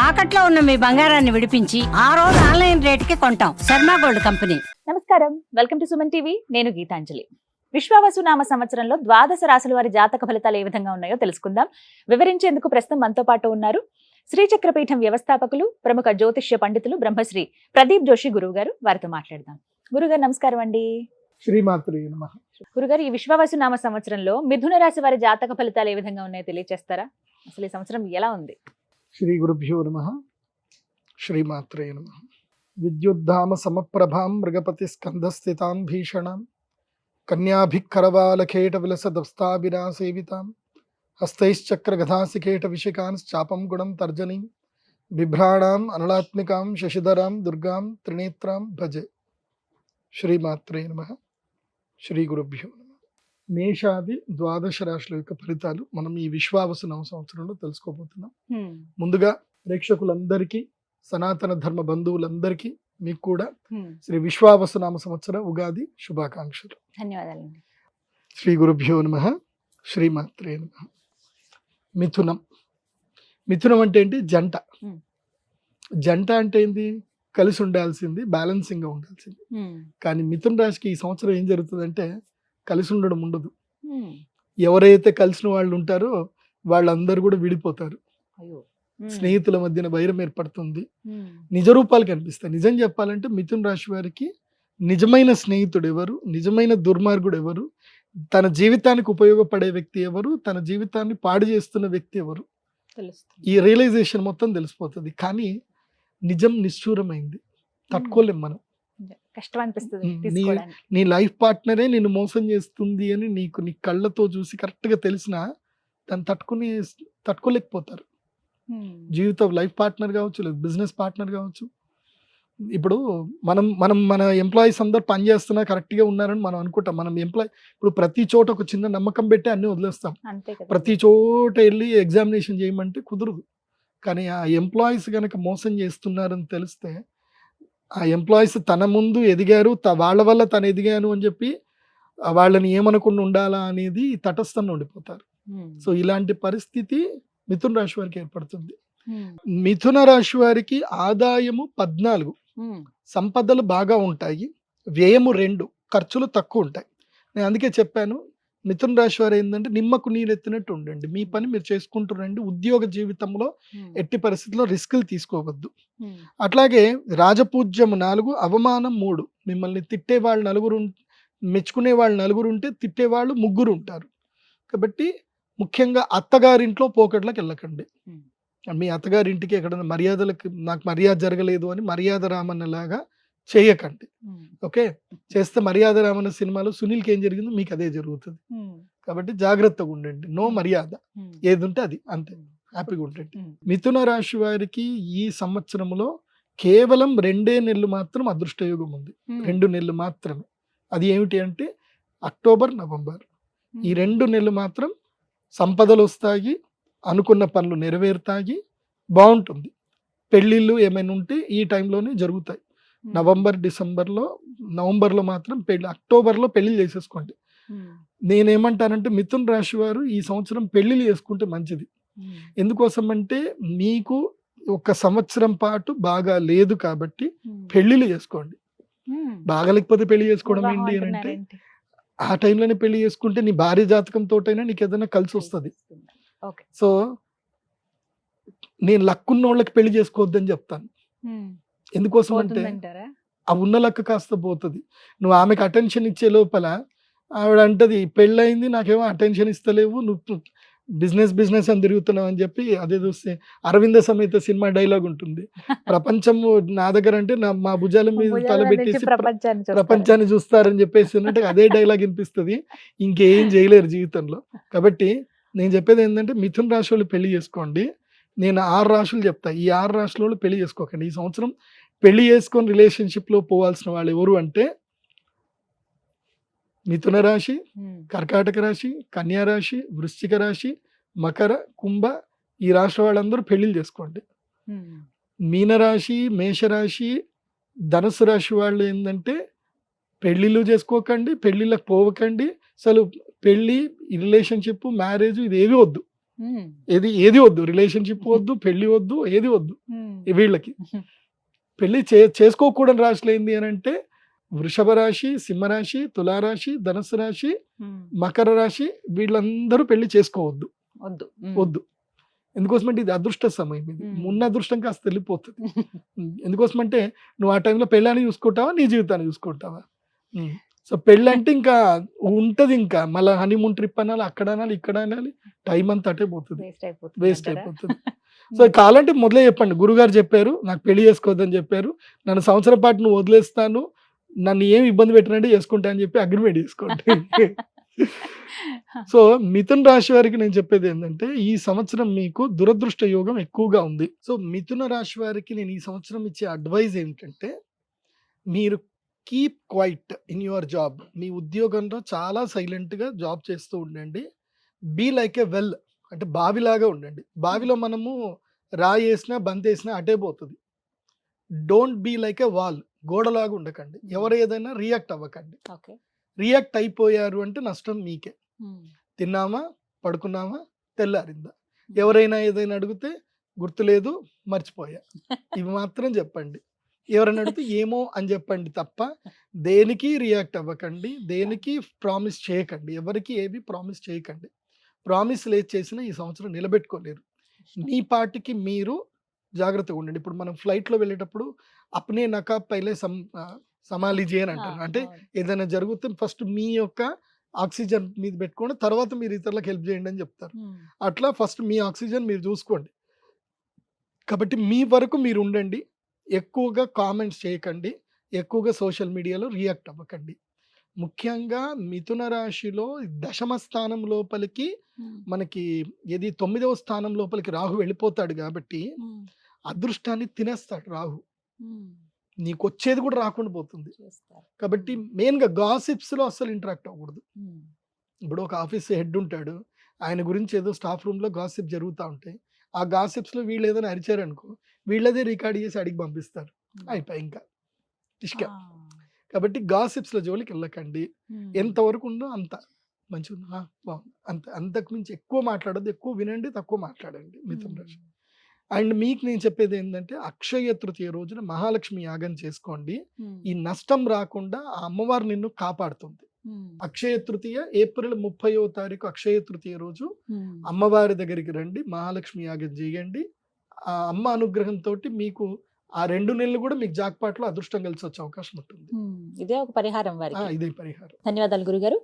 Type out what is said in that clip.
తాకట్లో ఉన్న మీ బంగారాన్ని విడిపించి ఆ రోజు ఆన్లైన్ రేటుకి కొంటాం. Sharma gold company. నమస్కారం, వెల్కమ్ టు సుమన్ టీవీ. నేను గీతాంజలి. విశ్వావసు నామ సంవత్సరంలో ద్వాదశ రాశుల వారి జాతక ఫలితాలు ఏ విధంగా ఉన్నాయో తెలుసుకుందాం. వివరించేందుకు ప్రస్తుతం మనతో పాటు ఉన్నారు శ్రీచక్రపీఠం వ్యవస్థాపకులు, ప్రముఖ జ్యోతిష్య పండితులు బ్రహ్మశ్రీ ప్రదీప్ జోషి గురువు గారు. వారితో మాట్లాడదాం. గురుగారు నమస్కారం అండి. శ్రీమాత్రే నమః. గురుగారు, ఈ విశ్వావసు నామ సంవత్సరంలో మిథున రాశి వారి జాతక ఫలితాలు ఏ విధంగా ఉన్నాయో తెలియజేస్తారా? అసలు ఈ సంవత్సరం ఎలా ఉంది? శ్రీ గురుభ్యో నమః. శ్రీమాత్రే నమః. విద్యుద్ధామ సమప్రభాం మృగపతి స్కంధస్థితాం భీషణాం కన్యాభిక్కరవాలకేట విలసదస్తాభిరా సేవితాం హస్తైశ్చక్ర గదాసికేట విశికాంశ్చాపం గుణం తర్జనీం బిభ్రాణాం అనలాత్మికాం శశిధరాం దుర్గాం త్రినేత్రాం భజే. శ్రీమాత్రే నమః. శ్రీ గురుభ్యో నమః. మేషాది ద్వాదశ రాశుల యొక్క ఫలితాలు మనం ఈ విశ్వావసు నవ సంవత్సరంలో తెలుసుకోబోతున్నాం. ముందుగా ప్రేక్షకులందరికీ, సనాతన ధర్మ బంధువులందరికీ, మీకు కూడా శ్రీ విశ్వావసు నామ సంవత్సర ఉగాది శుభాకాంక్షలు. ధన్యవాదాలండి. శ్రీ గురుభ్యో నమః. శ్రీమాత్రే నమః. మిథునం. మిథునం అంటే ఏంటి? జంట. జంట అంటే ఏంది? కలిసి ఉండాల్సింది, బ్యాలెన్సింగ్ గా ఉండాల్సింది. కానీ మిథున రాశికి ఈ సంవత్సరం ఏం జరుగుతుందంటే కలిసి ఉండడం ఉండదు. ఎవరైతే కలిసిన వాళ్ళు ఉంటారో వాళ్ళందరూ కూడా విడిపోతారు. స్నేహితుల మధ్యన వైరం ఏర్పడుతుంది. నిజ రూపాలు కనిపిస్తాయి. నిజం చెప్పాలంటే మిథున రాశి వారికి నిజమైన స్నేహితుడు ఎవరు, నిజమైన దుర్మార్గుడు ఎవరు, తన జీవితానికి ఉపయోగపడే వ్యక్తి ఎవరు, తన జీవితాన్ని పాడు చేస్తున్న వ్యక్తి ఎవరు, ఈ రియలైజేషన్ మొత్తం తెలిసిపోతుంది. కానీ నిజం నిష్ఠూరమైంది, తట్టుకోలేం మనం. కష్టం అనిపిస్తుంది. నీ లైఫ్ పార్ట్నరే నిన్ను మోసం చేస్తుంది అని నీకు నీ కళ్ళతో చూసి కరెక్ట్ గా తెలిసినా దాన్ని తట్టుకోలేకపోతారు. జీవితం లైఫ్ పార్ట్నర్ కావచ్చు, లేదు బిజినెస్ పార్ట్నర్ కావచ్చు. ఇప్పుడు మన ఎంప్లాయీస్ అందరు పని చేస్తున్నా కరెక్ట్ గా ఉన్నారని మనం అనుకుంటాం. మనం ఇప్పుడు ప్రతి చోట ఒక చిన్న నమ్మకం పెట్టి అన్ని వదిలేస్తాం. ప్రతి చోట వెళ్ళి ఎగ్జామినేషన్ చేయమంటే కుదరదు. కానీ ఆ ఎంప్లాయీస్ కనుక మోసం చేస్తున్నారని తెలిస్తే, ఆ ఎంప్లాయీస్ తన ముందు ఎదిగారు, వాళ్ళ వల్ల తను ఎదిగాను అని చెప్పి వాళ్ళని ఏమనకుండా ఉండాలా అనేది తటస్థంగా ఉండిపోతారు. సో ఇలాంటి పరిస్థితి మిథున రాశి వారికి ఏర్పడుతుంది. మిథున రాశి వారికి ఆదాయము 14, సంపదలు బాగా ఉంటాయి, వ్యయము 2, ఖర్చులు తక్కువ ఉంటాయి. నేను అందుకే చెప్పాను, మిథున రాశి వారు ఏంటంటే నిమ్మకు నీరెత్తినట్టు ఉండండి. మీ పని మీరు చేసుకుంటూ రండి. ఉద్యోగ జీవితంలో ఎట్టి పరిస్థితుల్లో రిస్కులు తీసుకోవద్దు. అట్లాగే రాజపూజ్యము 4, అవమానం 3. మిమ్మల్ని తిట్టే వాళ్ళు 9, మెచ్చుకునే వాళ్ళు 9 ఉంటే తిట్టేవాళ్ళు 3 ఉంటారు. కాబట్టి ముఖ్యంగా అత్తగారింట్లో పోకట్లకు వెళ్ళకండి. మీ అత్తగారింటికి ఎక్కడైనా మర్యాదలకు, నాకు మర్యాద జరగలేదు అని మర్యాద రామన్నలాగా చేయకండి. ఓకే, చేస్తే మర్యాద రామన్న సినిమాలో సునీల్కి ఏం జరిగిందో మీకు అదే జరుగుతుంది. కాబట్టి జాగ్రత్తగా ఉండండి. నో మర్యాద, ఏది ఉంటే అది, అంతే. హ్యాపీగా ఉండండి. మిథున రాశి వారికి ఈ సంవత్సరంలో కేవలం 2 నెలలు మాత్రం అదృష్టయోగం ఉంది. 2 నెలలు మాత్రమే. అది ఏమిటి అంటే అక్టోబర్, నవంబర్. ఈ 2 నెలలు మాత్రం సంపదలు వస్తాయి, అనుకున్న పనులు నెరవేరుతాయి, బాగుంటుంది. పెళ్ళిళ్ళు ఏమైనా ఉంటే ఈ టైంలోనే జరుగుతాయి. నవంబర్లో మాత్రం పెళ్ళి, అక్టోబర్లో పెళ్లి చేసేసుకోండి. నేనేమంటానంటే మిథున రాశి వారు ఈ సంవత్సరం పెళ్లిళ్ళు చేసుకుంటే మంచిది. ఎందుకోసం అంటే మీకు ఒక సంవత్సరం పాటు బాగా లేదు కాబట్టి పెళ్లిళ్ళు చేసుకోండి. బాగాలేకపోతే పెళ్లి చేసుకోవడం ఏంటి అని అంటే ఆ టైంలోనే పెళ్లి చేసుకుంటే నీ భార్య జాతకంతో అయినా నీకు ఏదైనా కలిసి వస్తుంది. సో నేను లక్కున్న వాళ్ళకి పెళ్లి చేసుకోవద్దని చెప్తాను. ఎందుకోసం అంటే ఆ ఉన్న లక్క కాస్త పోతుంది. నువ్వు ఆమెకు అటెన్షన్ ఇచ్చే లోపల ఆవిడ అంటది, పెళ్ళయింది నాకేమో అటెన్షన్ ఇస్తలేవు, నువ్వు బిజినెస్ అని తిరుగుతున్నావు అని చెప్పి. అదే చూస్తే అరవింద సమేత సినిమా డైలాగ్ ఉంటుంది, ప్రపంచము నా దగ్గర అంటే మా భుజాల మీద తలబెట్టేసి ప్రపంచాన్ని చూస్తారని చెప్పేసి అంటే అదే డైలాగ్ వినిపిస్తుంది. ఇంకేం చేయలేరు జీవితంలో. కాబట్టి నేను చెప్పేది ఏంటంటే మిథున రాశి వాళ్ళు పెళ్లి చేసుకోండి. నేను 6 రాశులు చెప్తా. ఈ 6 రాశుల వాళ్ళు పెళ్లి చేసుకోకండి. ఈ సంవత్సరం పెళ్లి చేసుకొని రిలేషన్షిప్ లో పోవాల్సిన వాళ్ళు ఎవరు అంటే మిథున రాశి, కర్కాటక రాశి, కన్యా రాశి, వృశ్చిక రాశి, మకర, కుంభ, ఈ రాశి వాళ్ళందరూ పెళ్లిళ్ళు చేసుకోండి. మీనరాశి, మేషరాశి, ధనుసు రాశి వాళ్ళు ఏంటంటే పెళ్ళిళ్ళు చేసుకోకండి, పెళ్ళిళ్ళకి పోవకండి. అసలు పెళ్ళి, రిలేషన్షిప్, మ్యారేజ్ ఇది ఏవి వద్దు. ఏది వద్దు, రిలేషన్షిప్ వద్దు, పెళ్లి వద్దు, ఏది వద్దు వీళ్ళకి. పెళ్లి చేసుకోకూడని రాశులు ఏంది అని అంటే వృషభ రాశి, సింహరాశి, తులారాశి, ధనుసు రాశి, మకర రాశి, వీళ్ళందరూ పెళ్లి చేసుకోవద్దు, వద్దు. వద్దు. ఎందుకోసమంటే ఇది అదృష్ట సమయం, ఇది ఉన్న అదృష్టం కాస్త వెళ్ళిపోతుంది. ఎందుకోసమంటే నువ్వు ఆ టైంలో పెళ్ళాన్ని చూసుకుంటావా, నీ జీవితాన్ని చూసుకుంటావా? సో పెళ్ళి అంటే ఇంకా ఉంటది, ఇంకా మళ్ళీ హనీమూన్ ట్రిప్ అనాలి, అక్కడ అనాలి, ఇక్కడ అనాలి, టైం అంతా అటే పోతుంది, వేస్ట్ అయిపోతుంది. సో కావాలంటే మొదలే చెప్పండి, గురుగారు చెప్పారు నాకు పెళ్లి చేసుకోవద్దని చెప్పారు, నన్ను సంవత్సరం పాటు నువ్వు వదిలేస్తాను, నన్ను ఏమి ఇబ్బంది పెట్టినట్టు చేసుకుంటా అని చెప్పి అగ్రిమెంట్ చేసుకోండి. సో మిథున రాశి వారికి నేను చెప్పేది ఏంటంటే ఈ సంవత్సరం మీకు దురదృష్ట యోగం ఎక్కువగా ఉంది. సో మిథున రాశి వారికి నేను ఈ సంవత్సరం ఇచ్చే అడ్వైజ్ ఏంటంటే మీరు keep quiet in your job. మీ ఉద్యోగంలో చాలా సైలెంట్గా జాబ్ చేస్తూ ఉండండి. బీ లైక్ ఏ వెల్, అంటే బావిలాగా ఉండండి. బావిలో మనము రాయి వేసినా బంతి వేసినా అటే పోతుంది. Don't be like a wall, గోడలాగా ఉండకండి. ఎవరు ఏదైనా రియాక్ట్ అవ్వకండి. రియాక్ట్ అయిపోయారు అంటే నష్టం మీకే. తిన్నామా, పడుకున్నామా, తెల్లారిందా, ఎవరైనా ఏదైనా అడిగితే గుర్తులేదు, మర్చిపోయా, ఇవి మాత్రం చెప్పండి. ఎవరైనా అడిగితే ఏమో అని చెప్పండి తప్ప దేనికి రియాక్ట్ అవ్వకండి, దేనికి ప్రామిస్ చేయకండి, ఎవరికి ఏవి ప్రామిస్ చేయకండి. ప్రామిస్ లేదు చేసినా ఈ సంవత్సరం నిలబెట్టుకోలేరు. మీ పాటికి మీరు జాగ్రత్తగా ఉండండి. ఇప్పుడు మనం ఫ్లైట్లో వెళ్ళేటప్పుడు అప్నే నకాబ్ పైలే సమాలిజీ అని అంటారు. అంటే ఏదైనా జరిగితే ఫస్ట్ మీ యొక్క ఆక్సిజన్ మీద పెట్టుకోండి, తర్వాత మీరు ఇతరులకు హెల్ప్ చేయండి అని చెప్తారు. అట్లా ఫస్ట్ మీ ఆక్సిజన్ మీరు చూసుకోండి. కాబట్టి మీ వరకు మీరు ఉండండి. ఎక్కువగా కామెంట్స్ చేయకండి, ఎక్కువగా సోషల్ మీడియాలో రియాక్ట్ అవ్వకండి. ముఖ్యంగా మిథున రాశిలో దశమ స్థానం లోపలికి మనకి ఏది 9వ స్థానం లోపలికి రాహు వెళ్ళిపోతాడు కాబట్టి అదృష్టాన్ని తినేస్తాడు రాహు. నీకు వచ్చేది కూడా రాకుండా పోతుంది. కాబట్టి మెయిన్గా గాసిప్స్లో అస్సలు ఇంటరాక్ట్ అవ్వకూడదు. ఇప్పుడు ఒక ఆఫీస్ హెడ్ ఉంటాడు, ఆయన గురించి ఏదో స్టాఫ్ రూమ్లో గాసిప్ జరుగుతూ ఉంటాయి. ఆ గాసిప్స్లో వీళ్ళు ఏదైనా అరిచారనుకో, వీళ్ళదే రికార్డ్ చేసి అడిగి పంపిస్తారు, అయిపోయి ఇంకా ఇష్క. కాబట్టి గాసిప్స్లో జోలికి వెళ్ళకండి. ఎంతవరకు ఉందో అంత మంచిగా బాగుంది, అంతకు మించి ఎక్కువ మాట్లాడద్దు. ఎక్కువ వినండి, తక్కువ మాట్లాడండి మిథున రాశి. అండ్ మీకు నేను చెప్పేది ఏంటంటే అక్షయ తృతీయ రోజున మహాలక్ష్మి యాగం చేసుకోండి. ఈ నష్టం రాకుండా ఆ అమ్మవారు నిన్ను కాపాడుతుంది. అక్షయ తృతీయ ఏప్రిల్ 30వ తారీఖు అక్షయ తృతీయ రోజు అమ్మవారి దగ్గరికి రండి, మహాలక్ష్మి యాగం చేయండి. ఆ అమ్మ అనుగ్రహంతో మీకు ఆ 2 నెలలు కూడా మీకు జాక్పాట్లో అదృష్టం కలిసి వచ్చే అవకాశం ఉంటుంది. ఇదే ఒక పరిహారం వారికి. ఇదే పరిహారం. ధన్యవాదాలు గురుగారు.